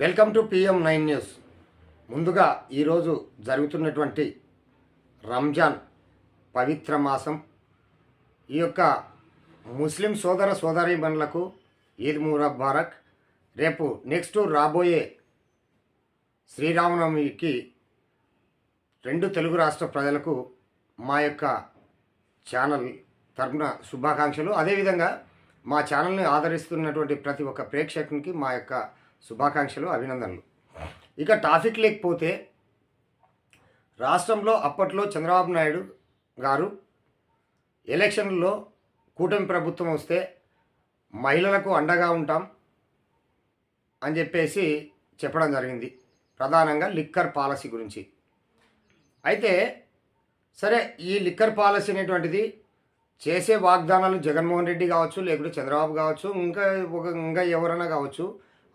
Welcome to PM9 news. ముందుగా ఈరోజు జరుగుతున్నటువంటి రంజాన్ పవిత్ర మాసం ఈ యొక్క ముస్లిం సోదర సోదరీమణులకు ఈద్ ముబారక్. రేపు నెక్స్ట్ రాబోయే శ్రీరామనవమికి రెండు తెలుగు రాష్ట్ర ప్రజలకు మా యొక్క ఛానల్ తరపున శుభాకాంక్షలు. అదేవిధంగా మా ఛానల్ని ఆదరిస్తున్నటువంటి ప్రతి ఒక్క ప్రేక్షకునికి మా యొక్క శుభాకాంక్షలు, అభినందనలు. ఇక టాపిక్ లేకపోతే, రాష్ట్రంలో అప్పట్లో చంద్రబాబు నాయుడు గారు ఎలక్షన్లలో కూటమి ప్రభుత్వం వస్తే మహిళలకు అండగా ఉంటాం అని చెప్పేసి చెప్పడం జరిగింది, ప్రధానంగా లిక్కర్ పాలసీ గురించి. అయితే సరే, ఈ లిక్కర్ పాలసీ అనేటువంటిది చేసే వాగ్దానాలు జగన్మోహన్ రెడ్డి కావచ్చు, లేకుంటే చంద్రబాబు కావచ్చు, ఇంకా ఎవరైనా కావచ్చు,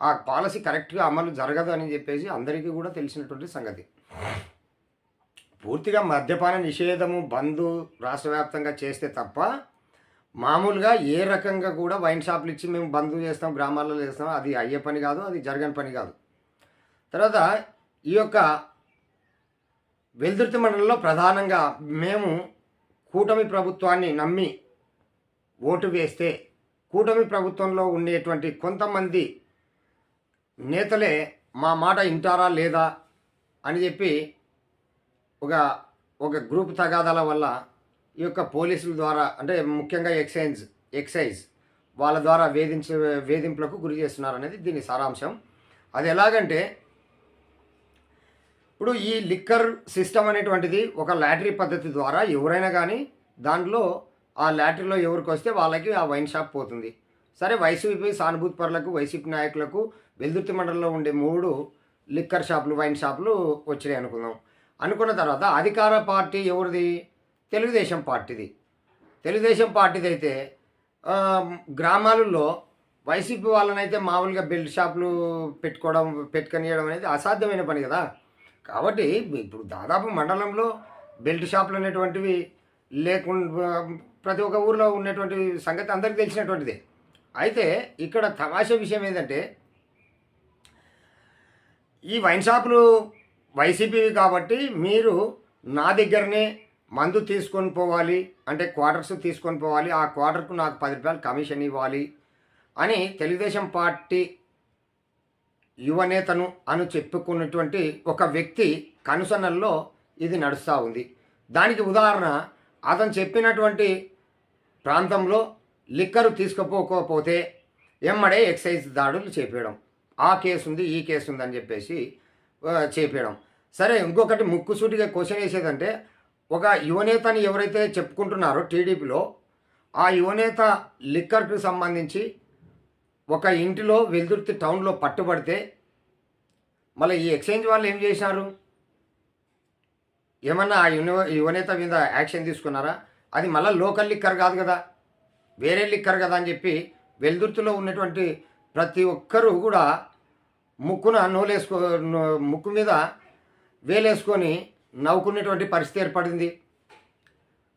ఆ పాలసీ కరెక్ట్గా అమలు జరగదు అని చెప్పేసి అందరికీ కూడా తెలిసినటువంటి సంగతి. పూర్తిగా మద్యపాన నిషేధము బంద్ రాష్ట్ర వ్యాప్తంగా చేస్తే తప్ప మామూలుగా ఏ రకంగా కూడా వైన్ షాపులు ఇచ్చి మేము బంద్ చేస్తాం, గ్రామాల్లో చేస్తాం, అది అయ్యే పని కాదు, అది జరగని పని కాదు. తర్వాత ఈ యొక్క వెల్దుర్తి మండలంలో ప్రధానంగా మేము కూటమి ప్రభుత్వాన్ని నమ్మి ఓటు వేస్తే కూటమి ప్రభుత్వంలో ఉండేటువంటి కొంతమంది నేతలే మా మాట వింటారా లేదా అని చెప్పి ఒక గ్రూప్ తగాదాల వల్ల ఈ యొక్క పోలీసుల ద్వారా, అంటే ముఖ్యంగా ఎక్సైజ్ వాళ్ళ ద్వారా వేధింపులకు గురి చేస్తున్నారనేది దీని సారాంశం. అది ఎలాగంటే, ఇప్పుడు ఈ లిక్కర్ సిస్టమ్ అనేటువంటిది ఒక లాటరీ పద్ధతి ద్వారా ఎవరైనా కానీ దాంట్లో ఆ లాటరీలో ఎవరికి వస్తే వాళ్ళకి ఆ వైన్ షాప్ పోతుంది. సరే, వైసీపీ సానుభూతి పరులకు, వైసీపీ నాయకులకు వెల్దుర్తి మండలంలో ఉండే 3 లిక్కర్ షాపులు, వైన్ షాపులు వచ్చినాయి అనుకున్న తర్వాత అధికార పార్టీ ఎవరిది? తెలుగుదేశం పార్టీది. తెలుగుదేశం పార్టీది అయితే గ్రామాలలో వైసీపీ వాళ్ళనైతే మామూలుగా బెల్ట్ షాపులు పెట్టుకొనియడం అనేది అసాధ్యమైన పని కదా. కాబట్టి ఇప్పుడు దాదాపు మండలంలో బెల్ట్ షాపులు అనేటువంటివి లేకుండా ప్రతి ఒక్క ఊరిలో ఉన్నటువంటి సంగతి అందరికీ తెలిసినటువంటిదే. అయితే ఇక్కడ తమాషా విషయం ఏంటంటే, ఈ వైన్ షాపులు వైసీపీవి కాబట్టి మీరు నా దగ్గరనే మందు తీసుకొని పోవాలి, అంటే క్వార్టర్స్ తీసుకొని పోవాలి, ఆ క్వార్టర్కు నాకు 10 రూపాయలు కమిషన్ ఇవ్వాలి అని తెలుగుదేశం పార్టీ యువనేతను అని చెప్పుకున్నటువంటి ఒక వ్యక్తి కనుసన్నల్లో ఇది నడుస్తూ ఉంది. దానికి ఉదాహరణ, అతను చెప్పినటువంటి ప్రాంతంలో లిక్కరు తీసుకుపోకపోతే ఎమ్మడే ఎక్సైజ్ దాడులు చేపేయడం, ఆ కేసు ఉంది, ఈ కేసు ఉంది అని చెప్పేసి చేపేయడం. సరే, ఇంకొకటి ముక్కుసూటిగా క్వశ్చన్ వేసేదంటే, ఒక యువనేతని ఎవరైతే చెప్పుకుంటున్నారో టీడీపీలో, ఆ యువనేత లిక్కర్కి సంబంధించి ఒక ఇంటిలో వెల్దుర్తి టౌన్లో పట్టుబడితే మళ్ళీ ఈ ఎక్స్చేంజ్ వాళ్ళు ఏం చేశారు? ఏమన్నా ఆ యువనేత మీద యాక్షన్ తీసుకున్నారా? అది మళ్ళీ లోకల్ లిక్కర్ కాదు కదా, వేరే లిక్కర్ కదా అని చెప్పి వెల్దుర్తిలో ఉన్నటువంటి ప్రతి ఒక్కరూ కూడా ముక్కు మీద వేలేసుకొని నవ్వుకునేటువంటి పరిస్థితి ఏర్పడింది.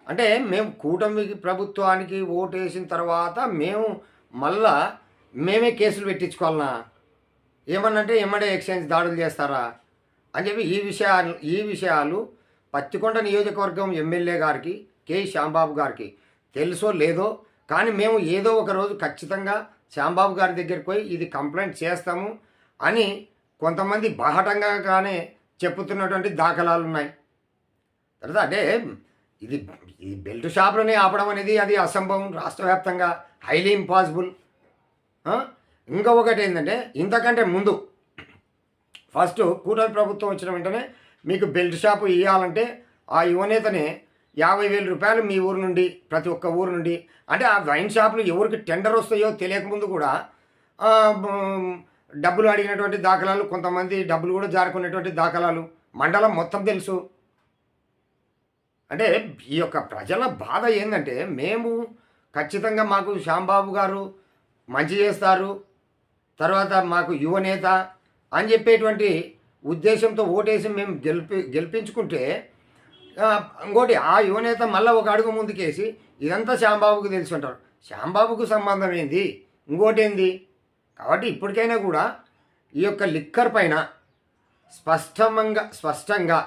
అంటే మేము కూటమి ప్రభుత్వానికి ఓటు వేసిన తర్వాత మేమే కేసులు పెట్టించుకోవాలనా? ఏమన్నంటే ఎమ్మడే ఎక్స్చేంజ్ దాడులు చేస్తారా అని చెప్పి ఈ విషయాలు పత్తికొండ నియోజకవర్గం ఎమ్మెల్యే గారికి, కె శ్యాంబాబు గారికి తెలుసో లేదో, కానీ మేము ఏదో ఒక రోజు ఖచ్చితంగా శ్యాంబాబు గారి దగ్గరికి పోయి ఇది కంప్లైంట్ చేస్తాము అని కొంతమంది బాహటంగానే చెప్పుతున్నటువంటి దాఖలాలు ఉన్నాయి. తర్వాత అంటే ఇది బెల్ట్ షాపులోనే ఆపడం అనేది అది అసంభవం, రాష్ట్ర వ్యాప్తంగా హైలీ ఇంపాసిబుల్. ఇంకొకటి ఏంటంటే, ఇంతకంటే ముందు ఫస్ట్ కూటమి ప్రభుత్వం వచ్చిన వెంటనే మీకు బెల్ట్ షాపు ఇవ్వాలంటే ఆ యువనేతనే 50,000 రూపాయలు మీ ఊరు నుండి, ప్రతి ఒక్క ఊరు నుండి, అంటే ఆ వైన్ షాపులు ఎవరికి టెండర్ వస్తాయో తెలియకముందు కూడా డబ్బులు అడిగినటువంటి దాఖలాలు, కొంతమంది డబ్బులు కూడా జారుకునేటువంటి దాఖలాలు మండలం మొత్తం తెలుసు. అంటే ఈ యొక్క ప్రజల బాధ ఏంటంటే, మేము ఖచ్చితంగా మాకు శ్యాంబాబు గారు మంచి చేస్తారు, తర్వాత మాకు యువనేత అని చెప్పేటువంటి ఉద్దేశంతో ఓటేసి మేము గెలిపించుకుంటే, ఇంకోటి ఆ యువనేత మళ్ళీ ఒక అడుగు ముందుకేసి ఇదంతా శ్యాంబాబుకి తెలిసి ఉంటారు. శ్యాంబాబుకు సంబంధం ఏంది? ఇంకోటి ఏంది? కాబట్టి ఇప్పటికైనా కూడా ఈ యొక్క లిక్కర్ పైన స్పష్టంగా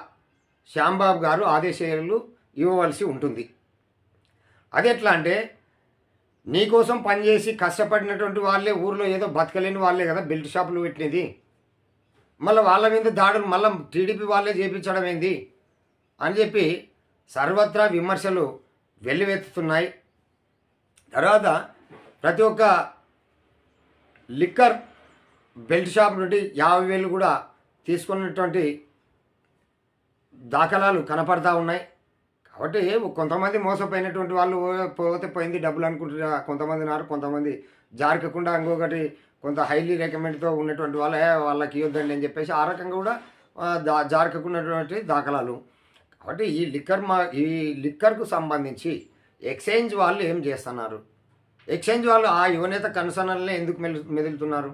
శ్యాంబాబు గారు ఆదేశాలు ఇవ్వవలసి ఉంటుంది. అది ఎట్లా అంటే, నీకోసం పనిచేసి కష్టపడినటువంటి వాళ్ళే ఊర్లో ఏదో బతకలేని వాళ్ళే కదా బెల్ట్ షాపులు పెట్టినది. మళ్ళీ వాళ్ళ మీద దాడులు మళ్ళీ టీడీపీ వాళ్ళే చేపించడం ఏంది అని చెప్పి సర్వత్రా విమర్శలు వెల్లువెత్తుతున్నాయి. తర్వాత ప్రతి ఒక్క లిక్కర్ బెల్ట్ షాప్ నుండి 50,000 కూడా తీసుకున్నటువంటి దాఖలాలు కనపడతా ఉన్నాయి. కాబట్టి కొంతమంది మోసపోయినటువంటి వాళ్ళు పోతే పోయింది డబ్బులు అనుకుంటున్నా కొంతమంది ఉన్నారు. కొంతమంది జారకకుండా ఇంకొకటి కొంత హైలీ రికమెండ్తో ఉన్నటువంటి వాళ్ళకి ఇవ్వద్దండి అని చెప్పేసి ఆ రకంగా కూడా జారకకున్నటువంటి దాఖలాలు. కాబట్టి ఈ లిక్కర్కు సంబంధించి ఎక్స్చేంజ్ వాళ్ళు ఏం చేస్తున్నారు? ఎక్స్చేంజ్ వాళ్ళు ఆ యువనేత కనుసనల్ని ఎందుకు మెదులుతున్నారు?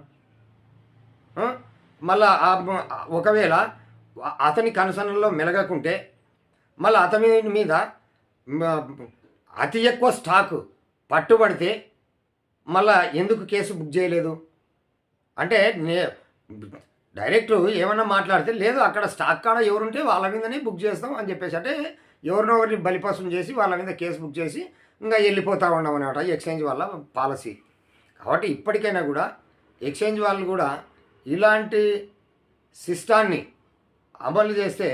మళ్ళా ఒకవేళ అతని కనుసనల్లో మెలగకుంటే మళ్ళీ అతని మీద అతి ఎక్కువ స్టాకు పట్టుబడితే మళ్ళా ఎందుకు కేసు బుక్ చేయలేదు? అంటే డైరెక్ట్ ఏమన్నా మాట్లాడితే లేదు అక్కడ స్టాక్ కాడ ఎవరుంటే వాళ్ళ మీదనే బుక్ చేస్తాం అని చెప్పేసి, అంటే ఎవరినో ఒకరిని బలిపశం చేసి వాళ్ళ మీద కేసు బుక్ చేసి ఇంకా వెళ్ళిపోతూ ఉన్నాం అన్నమాట ఎక్స్చేంజ్ వాళ్ళ పాలసీ. కాబట్టి ఇప్పటికైనా కూడా ఎక్స్చేంజ్ వాళ్ళు కూడా ఇలాంటి సిస్టాన్ని అమలు చేస్తే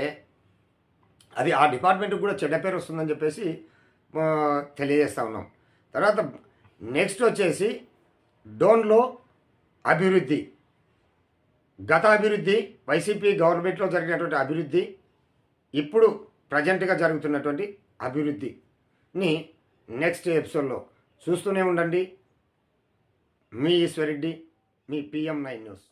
అది ఆ డిపార్ట్మెంట్కి కూడా చెడ్డ పేరు వస్తుందని చెప్పేసి తెలియజేస్తూ ఉన్నాం. తర్వాత నెక్స్ట్ వచ్చేసి డోన్లో అభివృద్ధి, గత అభివృద్ధి, వైసీపీ గవర్నమెంట్లో జరిగినటువంటి అభివృద్ధి, ఇప్పుడు ప్రజెంట్గా జరుగుతున్నటువంటి అభివృద్ధిని నెక్స్ట్ ఎపిసోడ్లో చూస్తూనే ఉండండి. మీ ఈశ్వరెడ్డి, మీ PM9 న్యూస్.